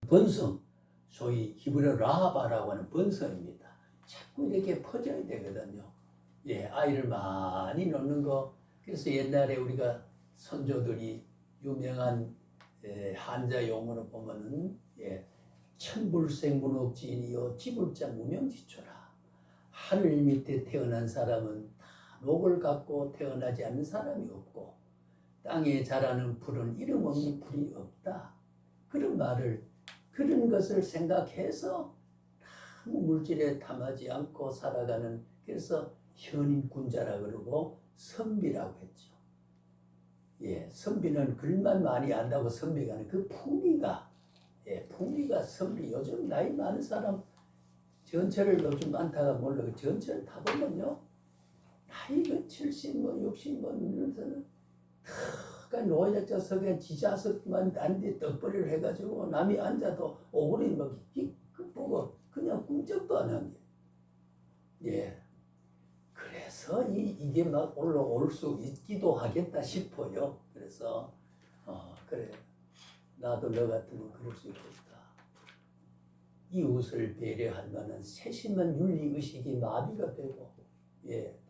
번성, 소위 히브리어 라하바라고 하는 번성입니다. 자꾸 이렇게 퍼져야 되거든요. 예, 아이를 많이 놓는 거. 그래서 옛날에 우리가 선조들이 유명한 한자 용어로 보면은 천불생문옥지인이요 지불자 무명지초라. 하늘 밑에 태어난 사람은 다 녹을 갖고 태어나지 않는 사람이 없고 땅에 자라는 풀은 이름 없는 풀이 없다. 그런 말을 그런 것을 생각해서 아무 물질에 탐하지 않고 살아가는 그래서 현인군자라 그러고 선비라고 했죠. 예, 선비는 글만 많이 안다고 선비가 아니라 그 품위가 품위가 선비. 요즘 나이 많은 사람 전철을 요즘 많다가 몰라 전철 타보면요 나이가 70, 60 이러면서는 노약자석에 지자석만 단디 떡벌이를 해가지고 남이 앉아도 오그리 막 보고 그냥 꿈쩍도 안 한 게. 예. 그래서 이게 막 올라올 수 있기도 하겠다 싶어요. 그래서 그래 나도 너 같으면 그럴 수 있겠다. 이웃을 배려할 만한 세심한 윤리의식이 마비가 되고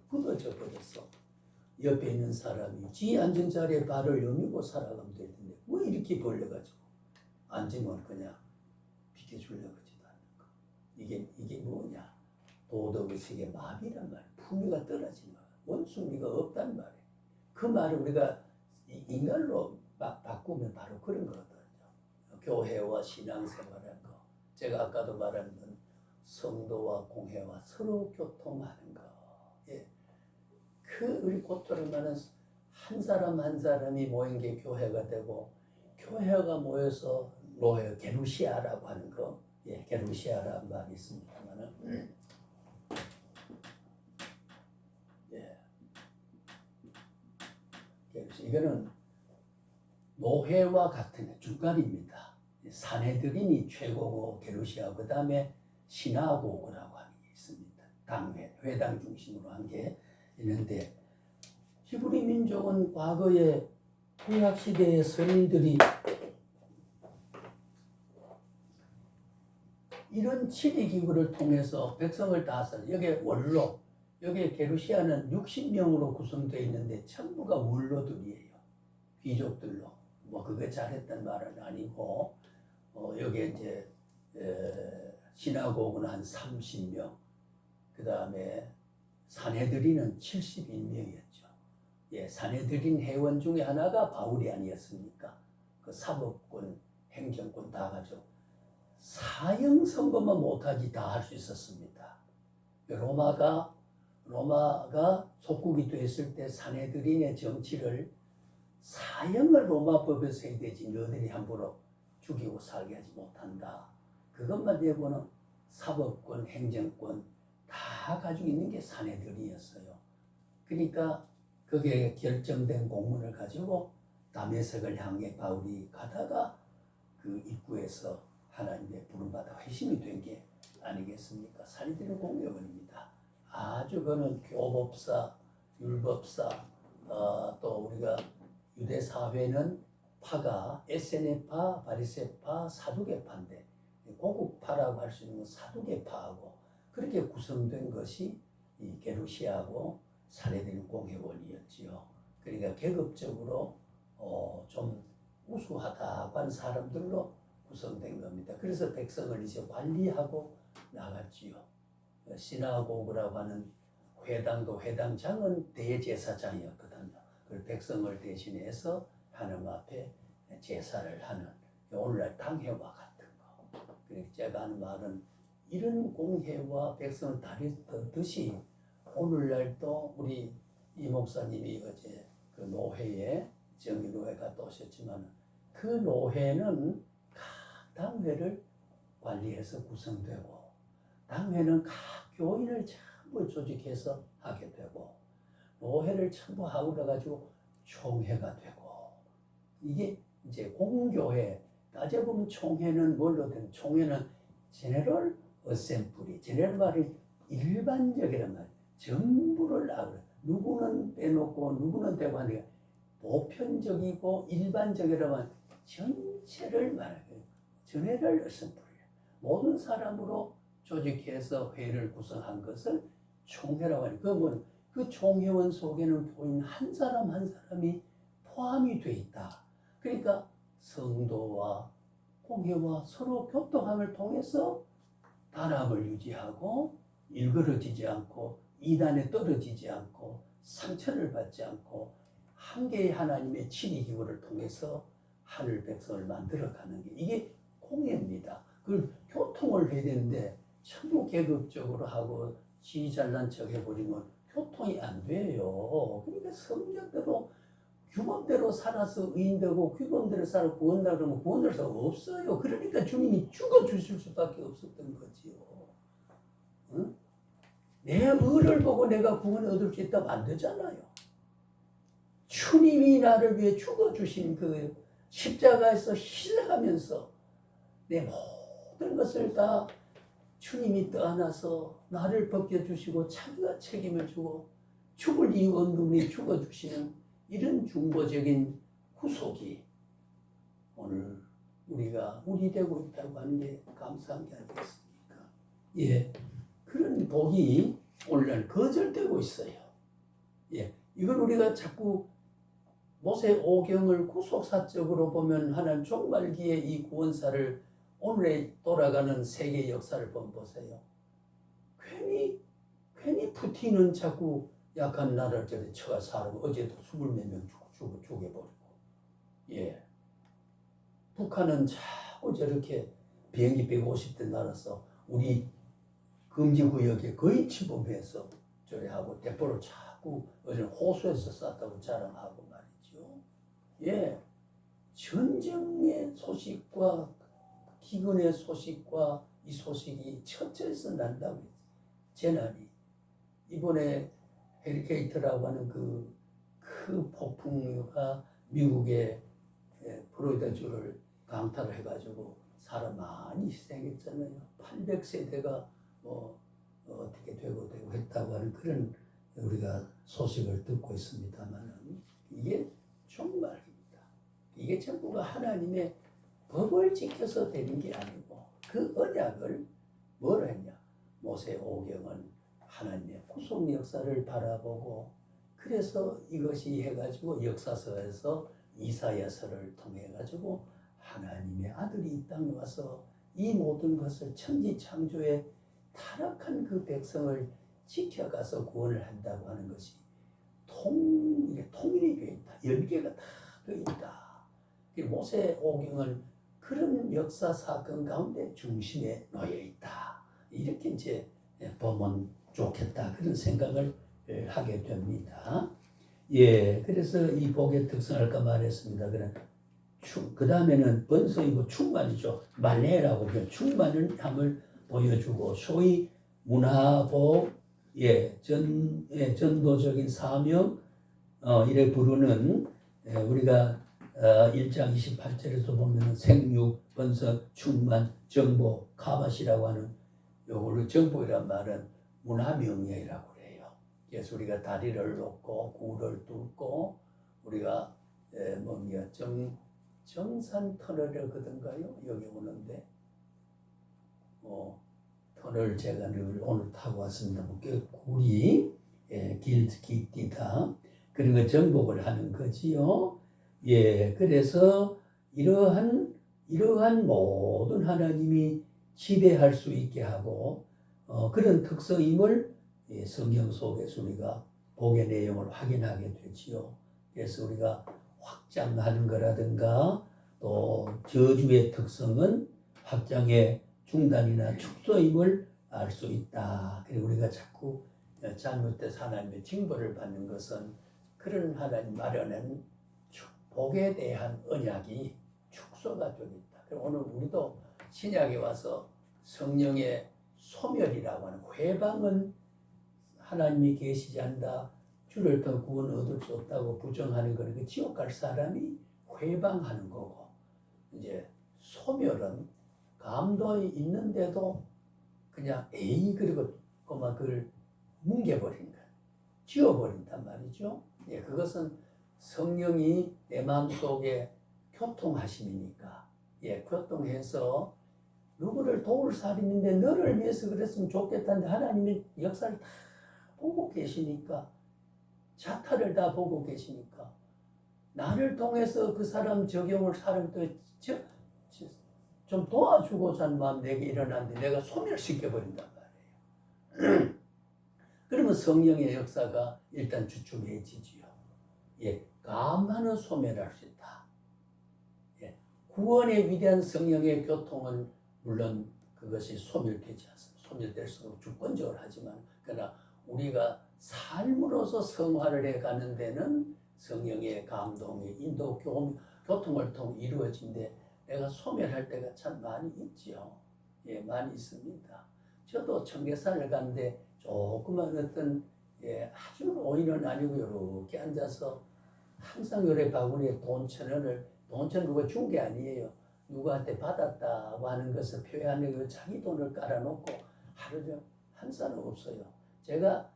굳어져 버렸어. 옆에 있는 사람이 지 앉은 자리에 발을 여미고 살아가면 될 텐데 왜 이렇게 벌려가지고 앉으면 그냥 비켜주려고 하지도 않는 거. 이게 뭐냐? 도덕의식의 마비란 말이야. 품위가 떨어진 거야. 원숭이가 없단 말이야. 그 말을 우리가 인간로 바꾸면 바로 그런 거거든요. 교회와 신앙생활한 거. 제가 아까도 말한 건 성도와 공회와 서로 교통하는 거. 우리 고토를 말하는 한 사람 한 사람이 모인 게 교회가 되고 교회가 모여서 로헤 게루시아라고 하는 거. 게루시아라는 말이 있습니다만은 이거는 노회와 같은 중간입니다. 산헤드린이 최고고 게루시아 그 다음에 시나고그라고 하는 게 있습니다. 당회, 회당 중심으로 한 게 있는데 히브리 민족은 과거에 구약 시대의 선인들이 이런 치리 기구를 통해서 백성을 다스려 여기 원로 여기 게루시아는 60명으로 구성되어 있는데 전부가 원로들이에요. 귀족들로. 뭐 그게 잘했단 말은 아니고 여기 이제 시나고그는 한 30명. 그 다음에 산헤드린은 71명이었죠. 산헤드린 회원 중에 하나가 바울이 아니었습니까? 그 사법권, 행정권 다 가지고 사형 선고만 못하지 다 할 수 있었습니다. 로마가 속국이 됐을 때 산헤드린의 정치를 사형을 로마법에서 해야 되지 너희들이 함부로 죽이고 살게 하지 못한다. 그것만 되고는 사법권, 행정권 다 가지고 있는 게 산헤드린이었어요. 그러니까 그게 결정된 공문을 가지고 다메섹을 향해 바울이 가다가 그 입구에서 하나님의 부름받아 회심이 된 게 아니겠습니까? 산헤드린 공격원입니다. 아주 그는 교법사, 율법사, 또 우리가 유대 사회는 파가 에세네파, 바리새파, 사두개파인데 고국파라고 할 수 있는 건 사두개파하고 그렇게 구성된 것이 이 게루시아하고 산헤드린 공회원이었지요. 그러니까 계급적으로 좀 우수하다고 한 사람들로 구성된 겁니다. 그래서 백성을 이제 관리하고 나갔지요. 시나고그라고 하는 회당도 회당장은 대제사장이었거든요. 그 백성을 대신해서 하나님 앞에 제사를 하는 오늘날 당회와 같은 거. 그래서 제가 하는 말은 이런 공회와 백성을 다루듯이 오늘날도 우리 이 목사님이 어제 그 노회에 정기노회 갔다 오셨지만 그 노회는 각 당회를 관리해서 구성되고 당회는 각 교인을 전부 조직해서 하게 되고 노회를 전부 하고 그래가지고 총회가 되고 이게 이제 공교회 따져보면 총회는 뭘로 된 총회는 제네럴 어셈블리 제네럴 말이 일반적이란 말 전부를 나오래 누구는 빼놓고 누구는 되고 하니까 보편적이고 일반적이라면 전체를 말해요. 전회를 어선 부르려. 모든 사람으로 조직해서 회를 구성한 것을 총회라고 하니 그건 그 총회원 속에는 보인 한 사람 한 사람이 포함이 돼 있다. 그러니까 성도와 공회와 서로 교통함을 통해서 단합을 유지하고 일그러지지 않고 이단에 떨어지지 않고 상처를 받지 않고 한 개의 하나님의 친위기구를 통해서 하늘 백성을 만들어가는 게 이게 공예입니다. 그걸 교통을 해야 되는데 전부 계급적으로 하고 지 잘난 척 해버리면 교통이 안 돼요. 그러니까 성경대로 규범대로 살아서 의인되고 규범대로 살아 구원다 그러면 구원될 수 없어요. 그러니까 주님이 죽어주실 수밖에 없었던 거지요. 응? 내 의를 보고 내가 구원을 얻을 수 있다면 안 되잖아요. 주님이 나를 위해 죽어주신 그 십자가에서 희생하면서 내 모든 것을 다 주님이 떠안아서 나를 벗겨주시고 자기가 책임을 지고 죽을 이유 없는 분이 죽어주시는 이런 중보적인 후속이 오늘 우리가 우리 되고 있다고 하는 게 감사한 게 아니겠습니까? 예, 그런 복이 오늘날 거절되고 있어요. 예, 이걸 우리가 자꾸 모세 오경을 구속사적으로 보면 하나님 종말기에 이 구원사를 오늘에 돌아가는 세계 역사를 보세요. 괜히 푸틴은 자꾸 약한 나라를 저리 쳐가 사람 어제도 20몇 명 죽여버리고, 예, 북한은 자꾸 저렇게 비행기 150대 날아서 우리 금지구역에 거의 침범해서 저리 하고 대포를 자꾸 어제 호수에서 쐈다고 자랑하고 말이죠. 예, 전쟁의 소식과 기근의 소식과 이 소식이 첫째에서 난다고 했어요. 재난이 이번에 헤리케이트라고 하는 그 폭풍우가 미국의 플로리다주를 강타를 해가지고 사람 많이 희생했잖아요. 800세대가 어떻게 되고 했다고 하는 그런 우리가 소식을 듣고 있습니다만은 이게 종말입니다. 이게 전부가 하나님의 법을 지켜서 되는 게 아니고 그 언약을 뭐라 했냐? 모세 오경은 하나님의 구속 역사를 바라보고 그래서 이것이 해가지고 역사서에서 이사야서를 통해 가지고 하나님의 아들이 이 땅에 와서 이 모든 것을 천지창조의 타락한 그 백성을 지켜가서 구원을 한다고 하는 것이 통일이 되어 있다. 연계가 다 되어 있다. 모세 오경은 그런 역사 사건 가운데 중심에 놓여 있다. 이렇게 이제 보면 좋겠다. 그런 생각을 하게 됩니다. 예, 그래서 이 복의 특성을 아까 말했습니다. 그 다음에는 번성이고 충만이죠. 말레라고 표현, 충만을 함을 보여주고 소위 문화복, 전도적인 사명, 이래 부르는 우리가 1장 28절에서 보면 생육, 번성, 충만, 정보, 가밭이라고 하는 요걸로 정보이란 말은 문화명예라고 그래요. 그래서 우리가 다리를 놓고 굴을 뚫고 우리가 정산 터널이거든가요? 여기 오는데 터널 제가 늘 오늘 타고 왔습니다. 굴이 길디다. 그런 거 정복을 하는 거지요. 예, 그래서 이러한 모든 하나님이 지배할 수 있게 하고 그런 특성임을 성경 속에서 우리가 복의 내용을 확인하게 되지요. 그래서 우리가 확장하는 거라든가 또 저주의 특성은 확장의 중단이나 축소임을 알 수 있다. 그리고 우리가 자꾸 잘못돼서 하나님의 징벌을 받는 것은 그런 하나님 마련한 복에 대한 언약이 축소가 되겠다. 오늘 우리도 신약에 와서 성령의 소멸이라고 하는 회방은 하나님이 계시지 않다. 주를 더 구원 얻을 수 없다고 부정하는 거는 그 지옥 갈 사람이 회방하는 거고, 이제 소멸은 감동이 있는데도 그냥 그리고 그걸 뭉개버린다. 지워버린단 말이죠. 그것은 성령이 내 마음속에 교통하심이니까 교통해서 누구를 도울 살인인데 너를 위해서 그랬으면 좋겠다는데 하나님의 역사를 다 보고 계시니까, 자타를 다 보고 계시니까 나를 통해서 그 사람 적용을 좀 도와주고자 하는 마음 내게 일어났는데 내가 소멸시켜버린단 말이에요. 그러면 성령의 역사가 일단 주춤해지지요. 감화는 소멸할 수 있다. 구원의 위대한 성령의 교통은 물론 그것이 소멸되지 않습니다. 소멸될 수 없고 주권적으로 하지만, 그러나 우리가 삶으로서 성화를 해가는 데는 성령의 감동이 인도 교통을 통해 이루어진데 내가 소멸할 때가 참 많이 있지요. 많이 있습니다. 저도 청계산을 갔는데 조그만 어떤 아주 노인은 아니고 이렇게 앉아서 항상 요래 바구니에 돈 1,000원을, 돈 1,000원 누가 준 게 아니에요. 누구한테 받았다고 하는 것을 표현하는 자기 돈을 깔아놓고 하루 종일 한 사람 없어요. 제가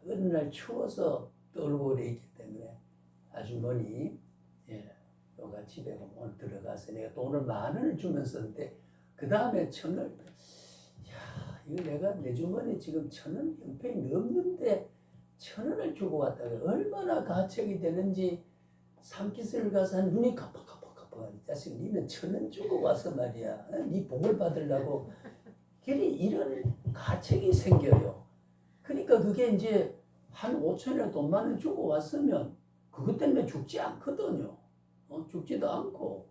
어느 날 추워서 떨고 있기 때문에 아주머니 너가 집에 오늘 들어가서 내가 돈을 10,000원을 주면서 썼는데 그 다음에 1,000원, 이거 내가 내 주머니 지금 1,000원 형편이 넘는데 1,000원을 주고 왔다가 얼마나 가책이 되는지 산기슭을 가서 한 눈이 깜빡깜빡 자식 니는 1,000원 주고 와서 말이야, 니 복을 받으려고 이런 가책이 생겨요. 그러니까 그게 이제 한 5,000원 돈 10,000원 주고 왔으면 그것 때문에 죽지 않거든요. 죽지도 않고.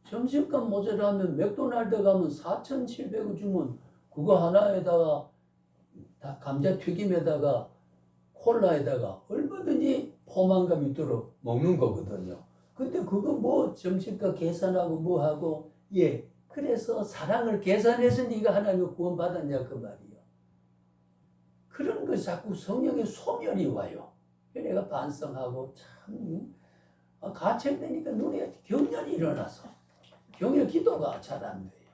점심값 모자라면 맥도날드 가면 4,700원 주면 그거 하나에다가 다 감자튀김에다가 콜라에다가 얼마든지 포만감 있도록 먹는 거거든요. 근데 그거 뭐 점심값 계산하고 뭐 하고, 그래서 사랑을 계산해서 네가 하나님의 구원 받았냐 그 말이요. 그런 거 자꾸 성령의 소멸이 와요. 내가 반성하고 참 가책되니까 눈에 경련이 일어나서 경련 기도가 잘 안 돼요.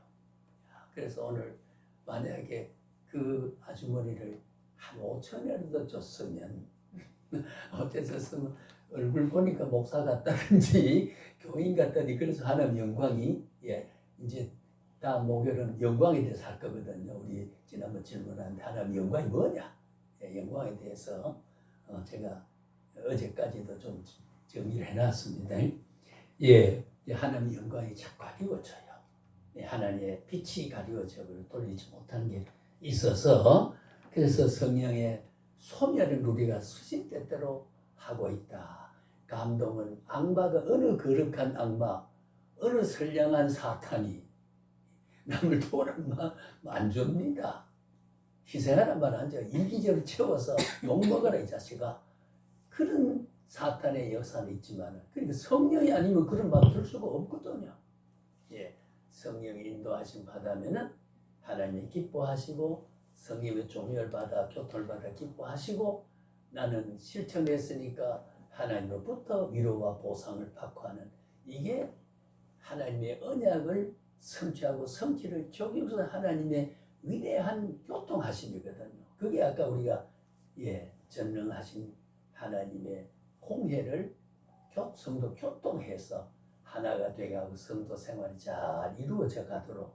그래서 오늘 만약에 그 아주머니를 한 5,000원이라도 줬으면 어째서 얼굴 보니까 목사 같다든지 교인 같다니, 그래서 하나님 영광이 이제 다 목요일은 영광에 대해서 할 거거든요. 우리 지난번 질문하는데 하나님 영광이 뭐냐? 영광에 대해서 제가 어제까지도 좀 정리를 해놨습니다. 하나님 영광이 자꾸 가리워져요. 하나님의 빛이 가리워져 돌리지 못하는 게 있어서, 그래서 성령의 소멸을 우리가 수시때때로 하고 있다. 감동은 악마가, 어느 거룩한 악마, 어느 선량한 사탄이 남을 도우란 안 줍니다. 희생하란 말 안 줘요. 일기적으로 채워서 욕먹어라 이 자식아. 그런 사탄의 역사는 있지만, 그러니까 성령이 아니면 그런 말 들 수가 없거든요. 성령이 인도하심 받으면은 하나님이 기뻐하시고, 성령의 종을 받아 교통을 받아 기뻐하시고, 나는 실천했으니까 하나님으로부터 위로와 보상을 받고 하는, 이게 하나님의 언약을 성취하고 성취를 적용해서 하나님의 위대한 교통하심이거든요. 그게 아까 우리가 전능하신 하나님의 공회를 성도 교통해서 하나가 되어가고 성도 생활이 잘 이루어져 가도록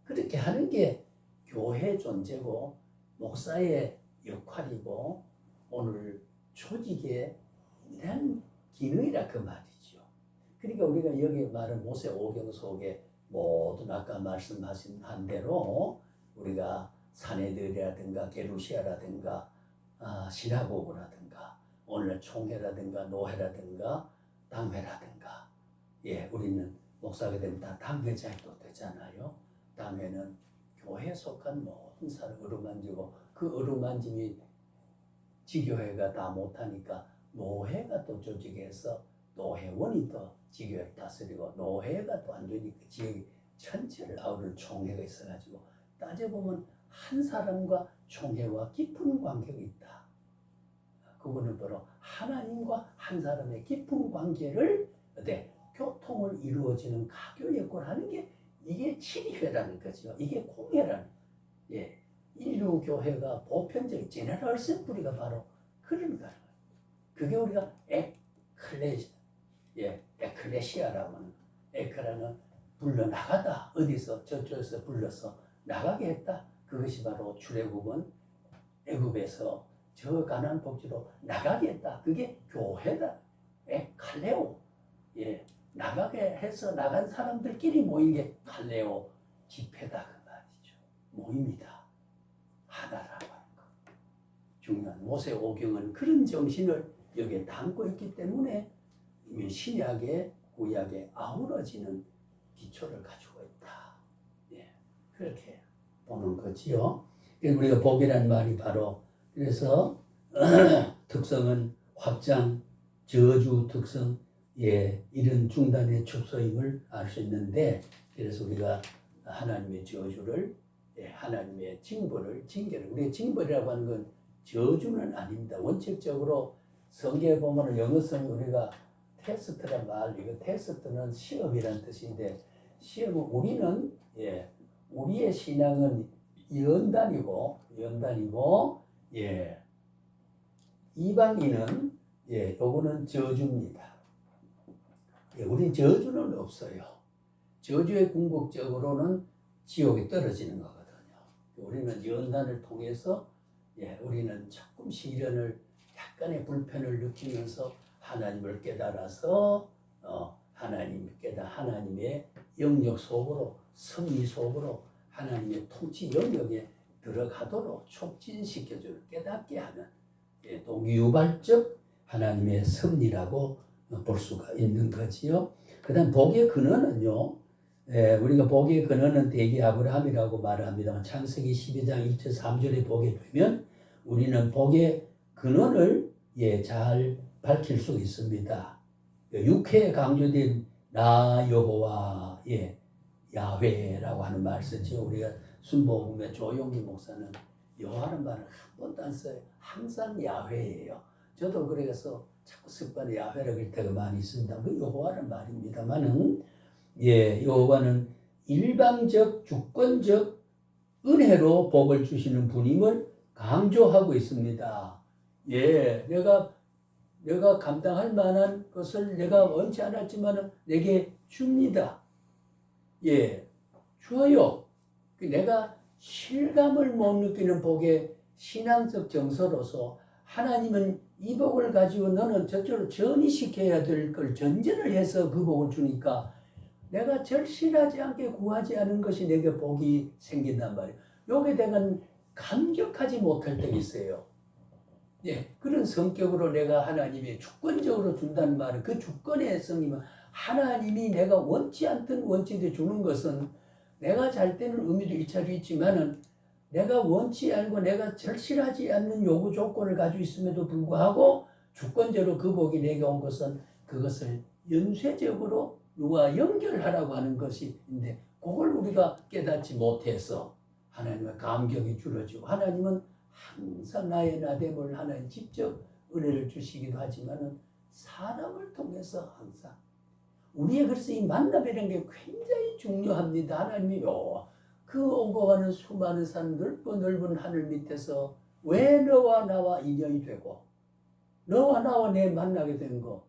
그렇게 하는 게 교회 존재고 목사의 역할이고 오늘 조직의 이런 기능이라 그 말이죠. 그러니까 우리가 여기 말한 모세 오경 속에 모든 아까 말씀하신 한 대로 우리가 사내들이라든가 게루시아라든가 시나고그라든가 오늘 총회라든가 노회라든가 당회라든가 우리는 목사가 되면 다 당회장도 되잖아요. 당회는 교회에 속한 모든 사람을 어루만지고 그 어루만짐이 지교회가 다 못하니까 노회가 또 조직해서 노회원이 또 지교회를 다스리고 노회가 또 안 되니까 지역 전체를 아우를 총회가 있어가지고 따져보면 한 사람과 총회와 깊은 관계가 있다. 그거는 바로 하나님과 한 사람의 깊은 관계를 교통을 이루어지는 가교 역할을 하는 게 이게 치리회라는 거죠. 이게 공회라는 인류교회가 보편적인 제네럴 어셈블리가 바로 그런 거예요. 그게 우리가 에클레시아라고 하는 에크라는 불러 나가다. 어디서 저쪽에서 불러서 나가게 했다. 그것이 바로 출애굽은 애굽에서 저 가나안 복지로 나가게 했다. 그게 교회다. 칼레오. 예, 나가게 해서 나간 사람들끼리 모인 게 칼레오 집회다 그 말이죠. 모임이다. 하나라고 하는 거. 중요한 모세오경은 그런 정신을 여기에 담고 있기 때문에 신약의 구약에 아우러지는 기초를 가지고 있다. 예, 그렇게 보는 거지요. 우리가 복이라는 말이 바로 그래서 특성은 확장, 저주 특성, 예, 이런 중단의 축소임을 알 수 있는데 그래서 우리가 하나님의 저주를 예, 하나님의 징계를 우리가 징벌이라고 하는 건 저주는 아닙니다. 원칙적으로 성경에 보면 영어성이 우리가 테스트란 말, 이거 테스트는 시험이란 뜻인데 시험은 우리는 예, 우리의 신앙은 연단이고 예, 이방인은 예, 요거는 저주입니다. 예, 우린 저주는 없어요. 저주의 궁극적으로는 지옥에 떨어지는 거거든요. 우리는 연단을 통해서 예, 우리는 조금 시련을 약간의 불편을 느끼면서 하나님을 깨달아서 하나님의 영역 속으로 섭리 속으로 하나님의 통치 영역에 들어가도록 촉진시켜주는 깨닫게 하는 예, 또 유발적 하나님의 섭리라고 볼 수가 있는 거지요. 그 다음 복의 근원은요. 예, 우리가 복의 근원은 대개 아브라함이라고 말을 합니다만 창세기 12장 1절 3절에 보게 되면 우리는 복의 근원을 예, 잘 밝힐 수 있습니다. 육회에 강조된 나 여호와 예, 야훼라고 하는 말 쓰죠. 우리가 순복음의 조용기 목사는 여호와는 말을 한 번도 안 써요. 항상 야훼예요. 저도 그래서 자꾸 습관에 야훼라고 할 때가 많이 있습니다. 그 여호와는 말입니다만은 예, 여호와는 일방적 주권적 은혜로 복을 주시는 분임을 강조하고 있습니다. 예, 내가 감당할 만한 것을 내가 원치 않았지만 내게 줍니다. 예, 줘요. 내가 실감을 못 느끼는 복의 신앙적 정서로서 하나님은 이 복을 가지고 너는 저쪽으로 전이시켜야 될 걸 전제를 해서 그 복을 주니까 내가 절실하지 않게 구하지 않은 것이 내게 복이 생긴단 말이에요. 여기에 내가 감격하지 못할 때가 있어요. 예, 그런 성격으로 내가 하나님이 주권적으로 준다는 말은 그 주권의 성이면 하나님이 내가 원치 않든 원치든 주는 것은 내가 잘 때는 의미도 일차로 있지만은 내가 원치 않고 내가 절실하지 않는 요구 조건을 가지고 있음에도 불구하고 주권적으로 그 복이 내게 온 것은 그것을 연쇄적으로 누가 연결하라고 하는 것인데 그걸 우리가 깨닫지 못해서 하나님의 감격이 줄어지고 하나님은 항상 나의 나됨을 하나님 직접 은혜를 주시기도 하지만은 사람을 통해서 항상 우리의 그래서 이 만남이라는 게 굉장히 중요합니다. 하나님이요. 그 오고 가는 수많은 산 넓고 넓은 하늘 밑에서 왜 너와 나와 인연이 되고 너와 나와 내 만나게 된 거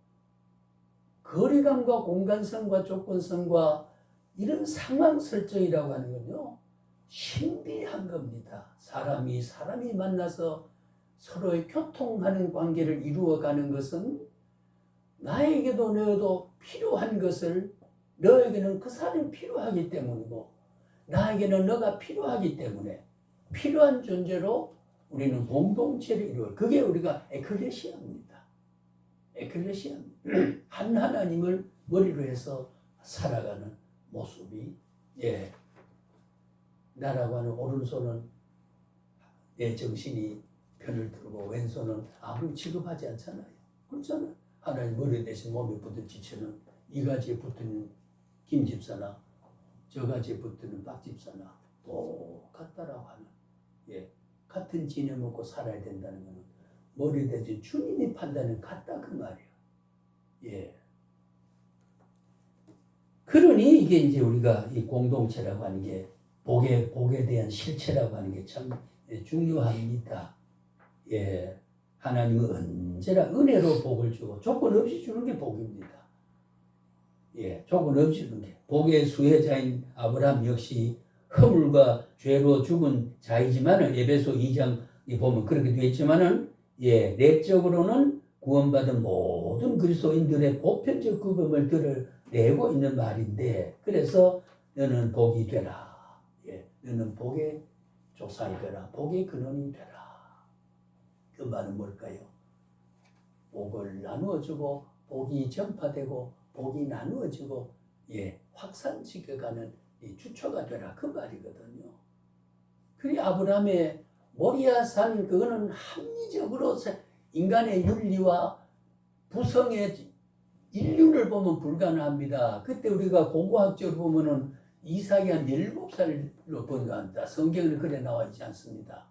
거리감과 공간성과 조건성과 이런 상황 설정이라고 하는 건요. 신비한 겁니다. 사람이 만나서 서로의 교통하는 관계를 이루어가는 것은 나에게도 너에도 필요한 것을 너에게는 그 사람이 필요하기 때문이고 나에게는 너가 필요하기 때문에 필요한 존재로 우리는 공동체를 이루어 그게 우리가 에클레시아입니다. 에클레시아입니다. 한 하나님을 머리로 해서 살아가는 모습이 예. 나라고 하는 오른손은 내 정신이 편을 들고 왼손은 아무리 취급하지 않잖아요. 그렇잖아요. 하나님 머리 대신 몸에 붙은 지체는 이 가지에 붙은 김 집사나 저 가지에 붙는 박 집사나 똑같다라고 하는 예, 같은 진에 먹고 살아야 된다는 것은 머리 대신 주님이 판단은 같다 그 말이에요. 예. 그러니 이게 이제 우리가 이 공동체라고 하는 게 복에 대한 실체라고 하는 게 참 중요합니다. 예, 하나님은 언제나 은혜로 복을 주고 조건 없이 주는 게 복입니다. 조건 없이 주는 게. 복의 수혜자인 아브라함 역시 허물과 죄로 죽은 자이지만은 에베소 2장에 보면 그렇게 되어 있지만은 내적으로는 구원받은 모든 그리스도인들의 보편적 구금을 드러내고 있는 말인데, 그래서 너는 복이 되라. 너는 복의 조상이 되라. 복의 근원이 되라. 그 말은 뭘까요? 복을 나누어주고 복이 전파되고 복이 나누어지고 확산시켜가는 주초가 되라, 그 말이거든요. 그리 아브라함의 모리아산, 그거는 합리적으로 인간의 윤리와 부성의 인륜을 보면 불가능합니다. 그때 우리가 고고학적으로 보면은 이삭이 한 17살로 번역한다. 성경에는 그래 나와 있지 않습니다.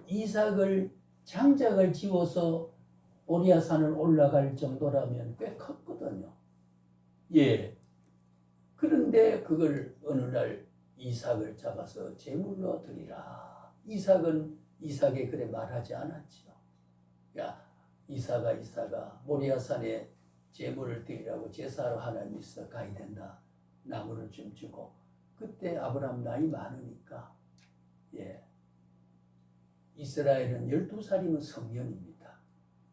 이삭을 장작을 지워서 모리아산을 올라갈 정도라면 꽤 컸거든요. 그런데 그걸 어느 날 이삭을 잡아서 제물로 드리라. 이삭에 그래 말하지 않았지요. 야, 이삭아, 모리아산에 제물을 드리라고 제사로 하나님 있어 가야 된다. 나무를 좀 주고. 그때 아브라함 나이 많으니까 이스라엘은 12살이면 성년입니다.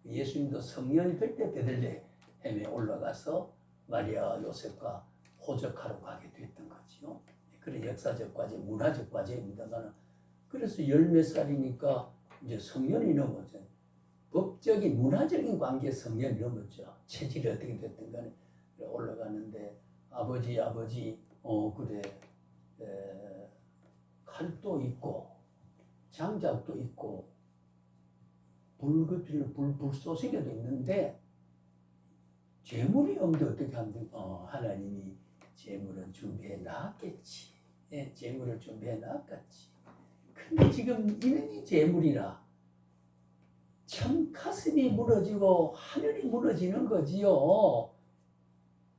예수님도 성년이 될 때 베들레헴에 올라가서 마리아와 요셉과 호적하러 가게 됐던 거지요. 그래 역사적 과제, 문화적 과제입니다만, 그래서 열 몇 살이니까 이제 성년이 넘었죠. 법적인 문화적인 관계 성년이 넘었죠. 체질이 어떻게 됐든 간에 올라가는데 아버지 그래 칼도 있고 장작도 있고 불쏘시개도 있는데 재물이 없는데 어떻게 하면 하나님이 재물은 준비해 놨겠지. 재물을 준비해 놨겠지. 근데 지금 이놈이 재물이라 참 가슴이 무너지고 하늘이 무너지는 거지요.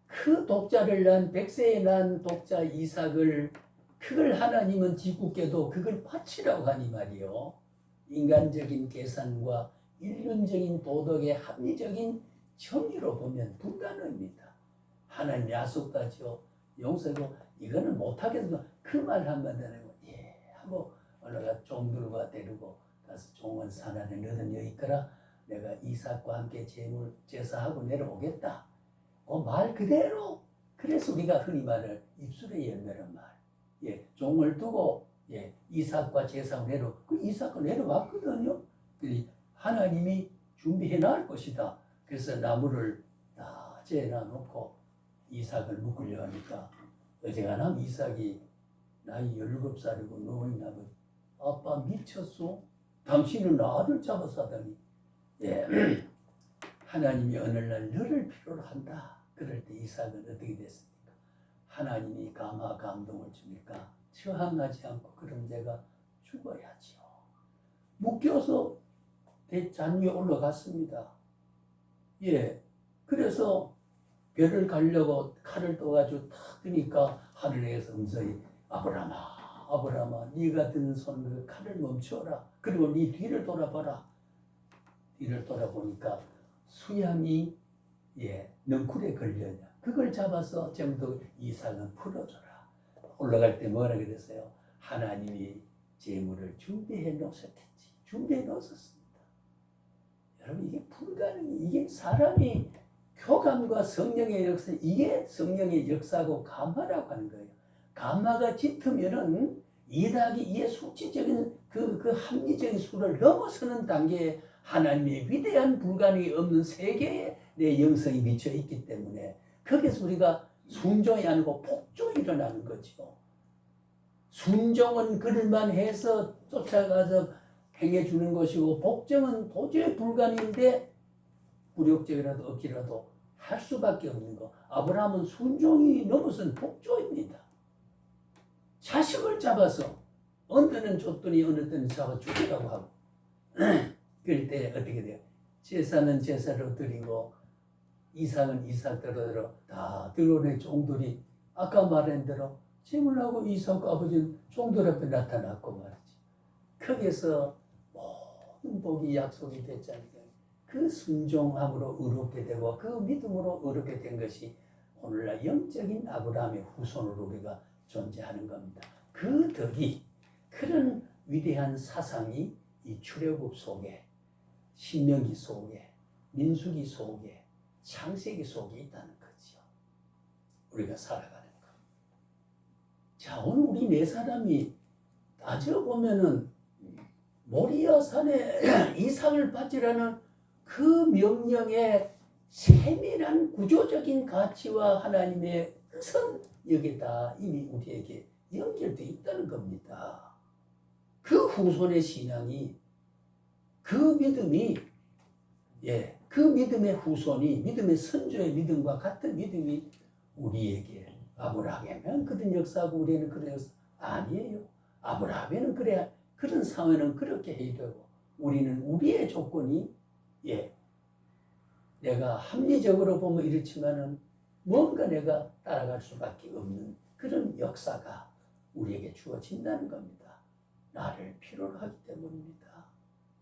그 독자를 낳은 백세에 낳은 독자 이삭을, 그걸 하나님은 짓궂게도 그걸 바치라고 하니 말이요. 인간적인 계산과 인륜적인 도덕의 합리적인 정의로 보면 불가능합니다. 하나님 약속하죠. 용서고 이거는 못하겠어. 그 말 한마디 하고 하고 올라가 종들과 데리고 가서 종은 산안에 너는 여기 있거라. 내가 이삭과 함께 제사하고 내려오겠다. 그 말 그대로. 그래서 우리가 흔히 말을 입술의 열매란 말. 종을 두고 이삭과 제사하고 그 이삭과 내려왔거든요. 하나님이 준비해 놔을 것이다. 그래서 나무를 다 재놔 놓고 이삭을 묶으려 하니까 어지간하면 이삭이 나이 17살이고 누워있나 보지. 아빠 미쳤어? 당신은 아들 잡아서 하다니. 하나님이 어느 날 너를 필요로 한다. 그럴 때 이삭은 어떻게 됐습니까? 하나님이 감화 감동을 주니까 저항하지 않고 그럼 내가 죽어야지요. 묶여서 대잔 위에 올라갔습니다. 그래서 별을 가려고 칼을 떠가지고 탁 드니까 하늘에서 음성이 아브라함아 네가 든 손으로 칼을 멈춰라. 그리고 네 뒤를 돌아봐라. 뒤를 돌아보니까 수양이 넝쿨에 걸려냐. 그걸 잡아서 전부 이삭은 풀어줘라. 올라갈 때 뭐라 그랬어요? 하나님이 제물을 준비해 놓으셨겠지. 준비해 놓으셨습니다. 여러분 이게 불가능해. 이게 사람이 교감과 성령의 역사, 이게 성령의 역사고 감화라고 하는 거예요. 감화가 짙으면은 2+2의 수치적인 그 합리적인 수를 넘어서는 단계에 하나님의 위대한 불가능이 없는 세계에 내 영성이 미쳐 있기 때문에 거기서 우리가 순종이 아니고 복종이 일어나는 거죠. 순종은 그럴만 해서 쫓아가서 행해주는 것이고 복종은 도저히 불가능인데 굴욕적이라도 억지라도 할 수밖에 없는 거. 아브라함은 순종이 넘어선 복종입니다. 자식을 잡아서 어느 때는 줬더니 어느 때는 잡아 죽이라고 하고 그럴 때 어떻게 돼요? 제사는 제사로 드리고 이삭은 이삭대로 다 드러낸 종들이 아까 말한 대로 제물하고 이삭과 아버지는 종들 앞에 나타났고 말이지. 거기에서 모든 복이 약속이 됐잖아요. 그 순종함으로 의롭게 되고 그 믿음으로 의롭게 된 것이 오늘날 영적인 아브라함의 후손으로 우리가 존재하는 겁니다. 그 덕이 그런 위대한 사상이 이 출애굽 속에, 신명기 속에, 민수기 속에, 창세기 속에 있다는 거죠. 우리가 살아가는 것. 자, 오늘 우리 네 사람이 따져보면은 모리아 산에 이삭을 바치라는 그 명령의 세밀한 구조적인 가치와 하나님의 뜻은 여기 다 이미 우리에게 연결되어 있다는 겁니다. 그 후손의 신앙이, 그 믿음이, 그 믿음의 후손이, 믿음의 선조의 믿음과 같은 믿음이 우리에게, 아브라함에는 그런 역사하고 우리는 그런 역사 아니에요. 아브라함에는 그래야 그런 상황에는 그렇게 해야 되고, 우리는 우리의 조건이, 내가 합리적으로 보면 이렇지만은 뭔가 내가 따라갈 수밖에 없는 그런 역사가 우리에게 주어진다는 겁니다. 나를 필요로 하기 때문입니다.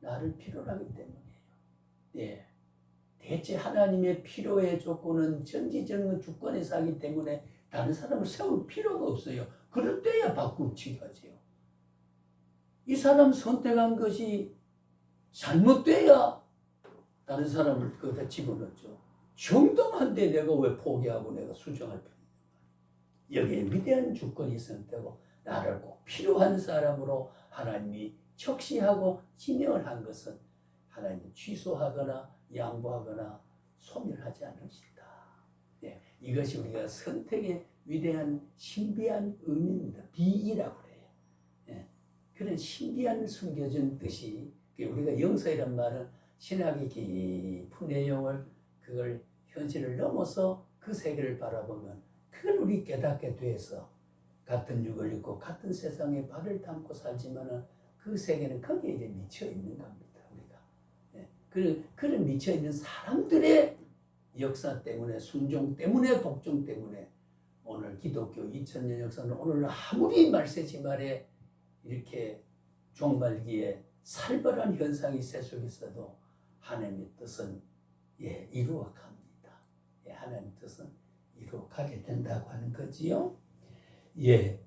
나를 필요로 하기 때문이에요. 대체 하나님의 필요의 조건은 전지전능 주권에서 하기 때문에 다른 사람을 세울 필요가 없어요. 그럴 때야 바꾸치기하지요. 이 사람 선택한 것이 잘못돼야 다른 사람을 거기다 집어넣죠. 정당한데 내가 왜 포기하고 내가 수정할 필요가. 여기에 위대한 주권이 있어야 되고 나를 꼭 필요한 사람으로 하나님이 적시하고 지명을 한 것은 하나님이 취소하거나 양보하거나 소멸하지 않으신다. 이것이 우리가 선택의 위대한 신비한 의미입니다. 비이라고 그래요. 그런 신비한 숨겨진 뜻이, 우리가 영서이란 말은 신학의 깊은 내용을, 그걸 현실을 넘어서 그 세계를 바라보면 그걸 우리 깨닫게 돼서 같은 육을 입고 같은 세상에 발을 담고 살지만은 그 세계는 거기에 이제 미쳐 있는 겁니다. 우리가 그런 미쳐 있는 사람들의 역사 때문에, 순종 때문에, 복종 때문에 오늘 기독교 2000년 역사는 오늘 아무리 말세지 말에 이렇게 종말기에 살벌한 현상이 세속에 있어도 하나님의 뜻은 이루어갑니다. 하나님의 뜻은 이루어가게 된다고 하는 거지요.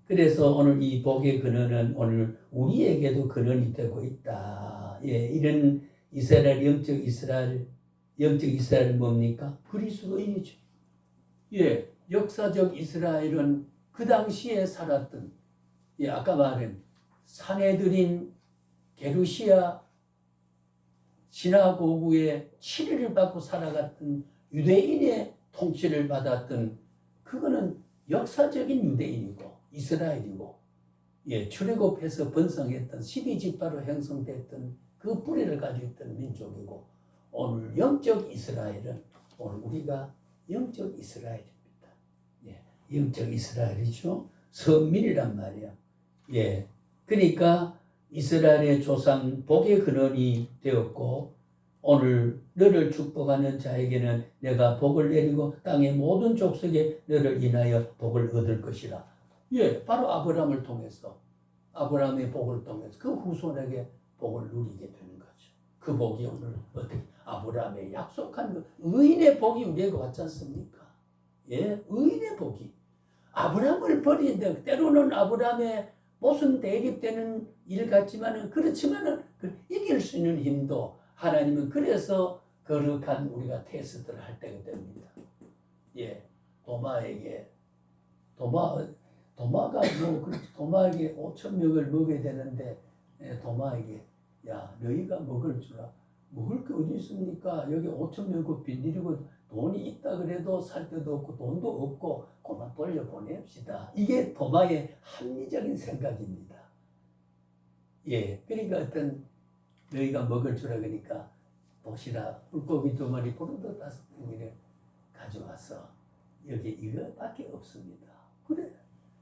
그래서 오늘 이 복의 근원은 오늘 우리에게도 근원이 되고 있다. 이런 이스라엘, 영적 이스라엘 뭡니까? 그리스도인이죠. 역사적 이스라엘은 그 당시에 살았던, 아까 말한 사내들인 게르시아 시나고구에 치료를 받고 살아갔던 유대인의 통치를 받았던, 그거는 역사적인 유대인이고 이스라엘이고, 출애굽해서 번성했던 12지파로 형성됐던 그 뿌리를 가지고 있던 민족이고, 오늘 영적 이스라엘은 오늘 우리가 영적 이스라엘입니다. 영적 이스라엘이죠. 선민이란 말이야. 그러니까 이스라엘의 조상 복의 근원이 되었고, 오늘 너를 축복하는 자에게는 내가 복을 내리고 땅의 모든 족속에 너를 인하여 복을 얻을 것이라. 바로 아브라함을 통해서, 아브라함의 복을 통해서 그 후손에게 복을 누리게 되는 거죠. 그 복이 오늘 어떻게, 아브라함의 약속한 그 의인의 복이 우리에게 왔지 않습니까? 의인의 복이. 아브라함을 버리는데 때로는 아브라함의 모순 대립되는 일 같지만은, 그렇지만은 이길 수 있는 힘도 하나님은 그래서 거룩한 우리가 테스트를 할 때가 됩니다. 도마가 도마에게 5,000명을 먹여야 되는데, 도마에게 야 너희가 먹을 주라. 먹을 게 어디 있습니까? 여기 5,000명 빈들이고 돈이 있다 그래도 살 데도 없고 돈도 없고 그만 돌려보냅시다. 이게 도마의 합리적인 생각입니다. 그러니까 어떤 너희가 먹을 주라 그러니까 보시라, 물고기 2마리, 포도도 5덩이를 가져와서 여기 이거밖에 없습니다. 그래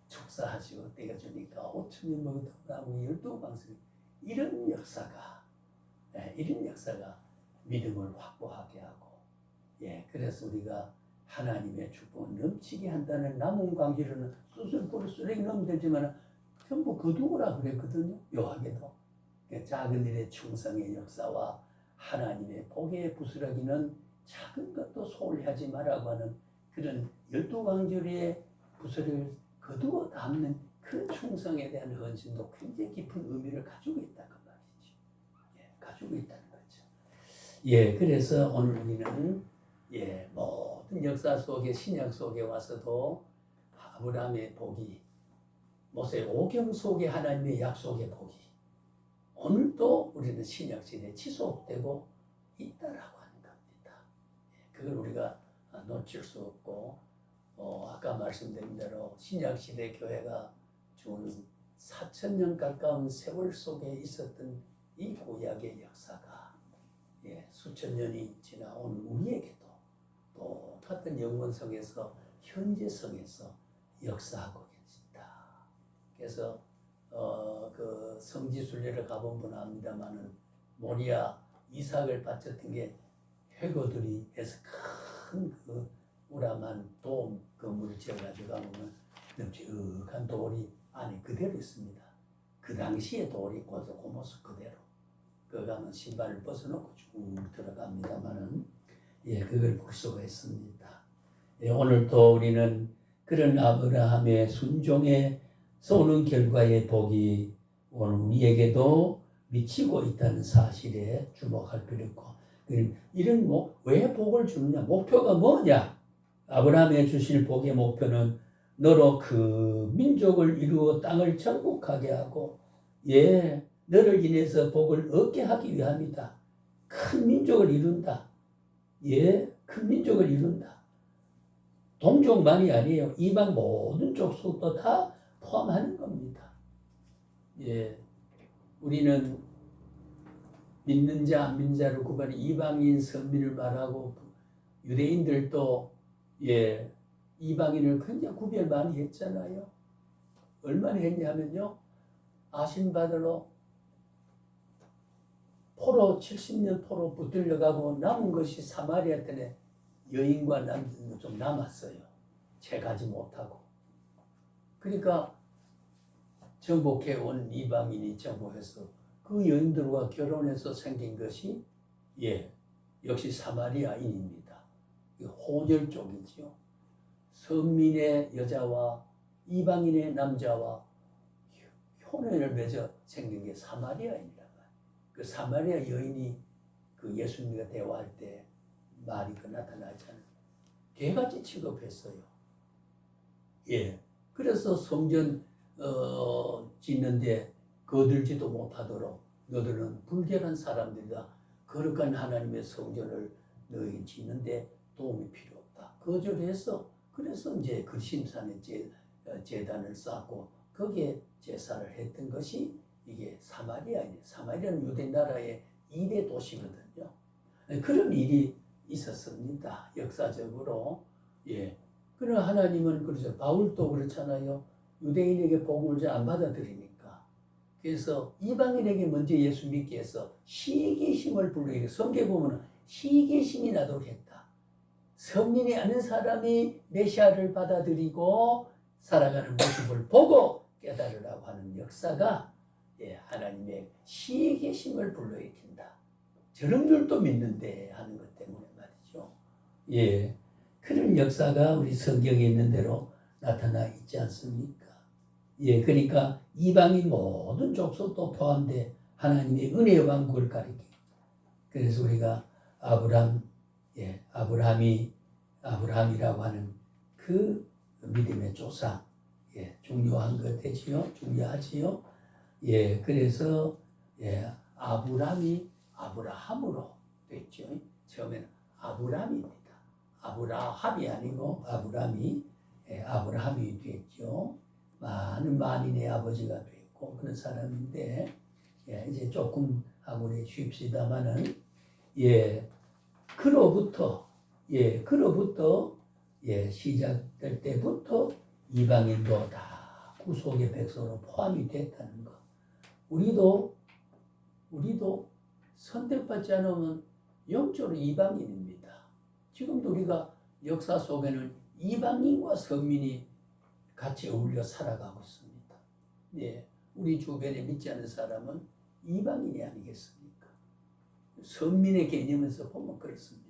축사하시고 떼어주니까 5,000명 먹어도 나무 12방석. 이런 역사가 믿음을 확보하게 하고, 그래서 우리가 하나님의 축복을 넘치게 한다는 남은 관계로는 수술포를 쓰레기 넣으면 되지만 전부 거두어라 그랬거든요. 묘하게도 작은 일의 충성의 역사와 하나님의 복의 부스러기는 작은 것도 소홀히 하지 말라고 하는 그런 열두 광주리의 부서를 거두어 담는 그 충성에 대한 헌신도 굉장히 깊은 의미를 가지고 있다는 말이죠. 예, 가지고 있다는 거죠. 예, 그래서 오늘 우리는 예, 모든 역사 속에 신약 속에 와서도 아브라함의 복이 모세 오경 속에 하나님의 약속의 복이 오늘도 우리는 신약 시대에 지속되고 있다라고 하는 겁니다. 예, 그걸 우리가 놓칠 수 없고 아까 말씀드린 대로 신약 시대 교회가 준 4,000년 가까운 세월 속에 있었던 이 구약의 역사가 예, 수천 년이 지나온 우리에게도 똑같은 영원성에서 현재성에서 역사하고 계신다. 그래서 그 성지순례를 가본 분은 압니다만은 모리아 이삭을 바쳤던 게 회고들이 해서 큰 그 우람한 돔 건물을 지어가지고 가보면 넓적한 돌이 안에 그대로 있습니다. 그 당시의 돌이 그 모습 그대로. 그 가면 신발을 벗어놓고 쭉 들어갑니다만은 예, 그걸 볼 수가 있습니다. 예, 오늘도 우리는 그런 아브라함의 순종에 쏘는 결과의 복이 오늘 우리에게도 미치고 있다는 사실에 주목할 필요 있고, 이런 왜 복을 주느냐? 목표가 뭐냐? 아브라함에 주실 복의 목표는 너로 그 민족을 이루어 땅을 정복하게 하고, 예, 너를 인해서 복을 얻게 하기 위함이다. 큰 민족을 이룬다. 예, 큰 민족을 이룬다. 동족만이 아니에요. 이방 모든 족속도 다 포함하는 겁니다. 예, 우리는 믿는 자, 안 믿는 자를 구분해 이방인, 선민을 말하고 유대인들도 예, 이방인을 굉장히 구별 많이 했잖아요. 얼마나 했냐면요. 아신바들로 포로 70년 포로 붙들려가고 남은 것이 사마리아 때문에 여인과 남자는 좀 남았어요. 채가지 못하고. 그러니까 정복해 온 이방인이 정복해서 그 여인들과 결혼해서 생긴 것이 예, 역시 사마리아인입니다. 혼혈 쪽이죠. 선민의 여자와 이방인의 남자와 혼연을 맺어 생긴 게 사마리아인이란 말이에요. 그 사마리아 여인이 그 예수님과 대화할 때 말이 그 나타나잖아요. 개같이 취급했어요. 예. 그래서 성전 짓는데 거들지도 못하도록 너들은 불결한 사람들이다. 거룩한 하나님의 성전을 너희 짓는데 도움이 필요 없다. 거절해서 그래서 이제 그심산에 제단을 쌓고 거기에 제사를 했던 것이 이게 사마리아이에요. 사마리아는 유대 나라의 2대 도시거든요. 그런 일이 있었습니다. 역사적으로. 예. 그러나 하나님은 그러죠. 바울도 그렇잖아요. 유대인에게 복음을 잘 안 받아들이니까. 그래서 이방인에게 먼저 예수 믿게 해서 시기심을 불러일으켜. 성경에 보면 시기심이 나도록 했다. 선민이 아는 사람이 메시아를 받아들이고 살아가는 모습을 보고 깨달으라고 하는 역사가 예, 하나님의 시기심을 불러일으킨다. 저놈들도 믿는데 하는 것 때문에 말이죠. 예, 그런 역사가 우리 성경에 있는 대로 나타나 있지 않습니까? 예, 그러니까 이방인 모든 족속도 포함돼 하나님의 은혜의 왕국을 가리키. 그래서 우리가 아브라함이라고 하는 그 믿음의 조상, 예, 중요한 것 되지요, 중요하지요. 예, 그래서 예, 아브라함으로 됐죠. 처음에는 아브라함입니다. 아브라함이 아니고 아브라함이 됐죠. 많은 만인의 아버지가 됐고 그런 사람인데 예, 이제 조금 하고 쉽시다마는 예, 그로부터 시작될 때부터 이방인도 다 구속의 백성으로 포함이 됐다는 것. 우리도 선택받지 않으면 영적으로 이방인입니다. 지금도 우리가 역사 속에는 이방인과 선민이 같이 어울려 살아가고 있습니다. 예, 우리 주변에 믿지 않는 사람은 이방인이 아니겠습니까? 선민의 개념에서 보면 그렇습니다.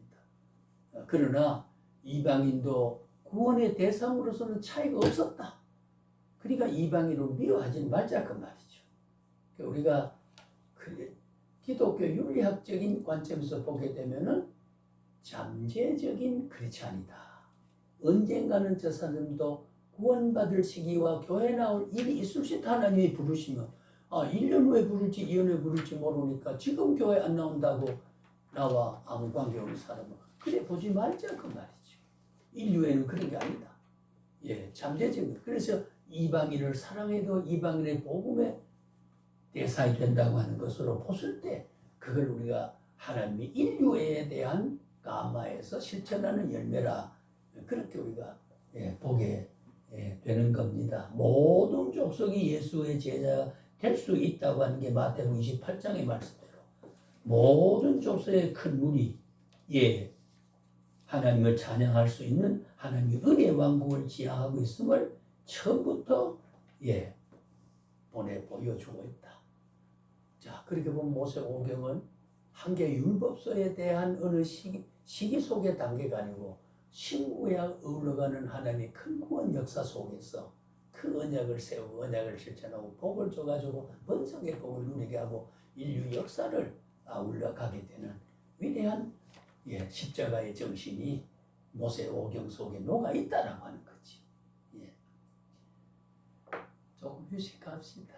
그러나 이방인도 구원의 대상으로서는 차이가 없었다. 그러니까 이방인으로 미워하지는 말자 그 말이죠. 우리가 기독교 윤리학적인 관점에서 보게 되면은 잠재적인 크리스찬이다. 언젠가는 저 사람도 구원받을 시기와 교회 나올 일이 있을 수 있다. 하나님이 부르시면 1년 후에 부를지 2년 후에 부를지 모르니까 지금 교회 안 나온다고 나와 아무 관계 없는 사람은 그래 보지 말자 그 말이죠. 인류에는 그런 게 아니다. 예, 잠재적인. 그래서 이방인을 사랑해도 이방인의 복음의 대상이 된다고 하는 것으로 봤을 때 그걸 우리가 하나님이 인류에 대한 감화에서 실천하는 열매라 그렇게 우리가 보게 되는 겁니다. 모든 족속이 예수의 제자가 될 수 있다고 하는 게 마태복음 28장의 말씀대로 모든 족속의 큰 무리 하나님을 찬양할 수 있는 하나님의 은혜 왕국을 지향하고 있음을 처음부터 보여주고 있다. 자, 그렇게 보면 모세오경은 한 개 율법서에 대한 어느 시기 속의 단계가 아니고 신구약 어울러가는 하나님의 큰 구원 역사 속에서 그 언약을 세우고 언약을 실천하고 복을 줘가지고 번성의 복을 누리게 하고 인류 역사를 아울러가게 되는 위대한 십자가의 정신이 모세오경 속에 녹아 있다라고 하는 거지. 조금 휴식합시다.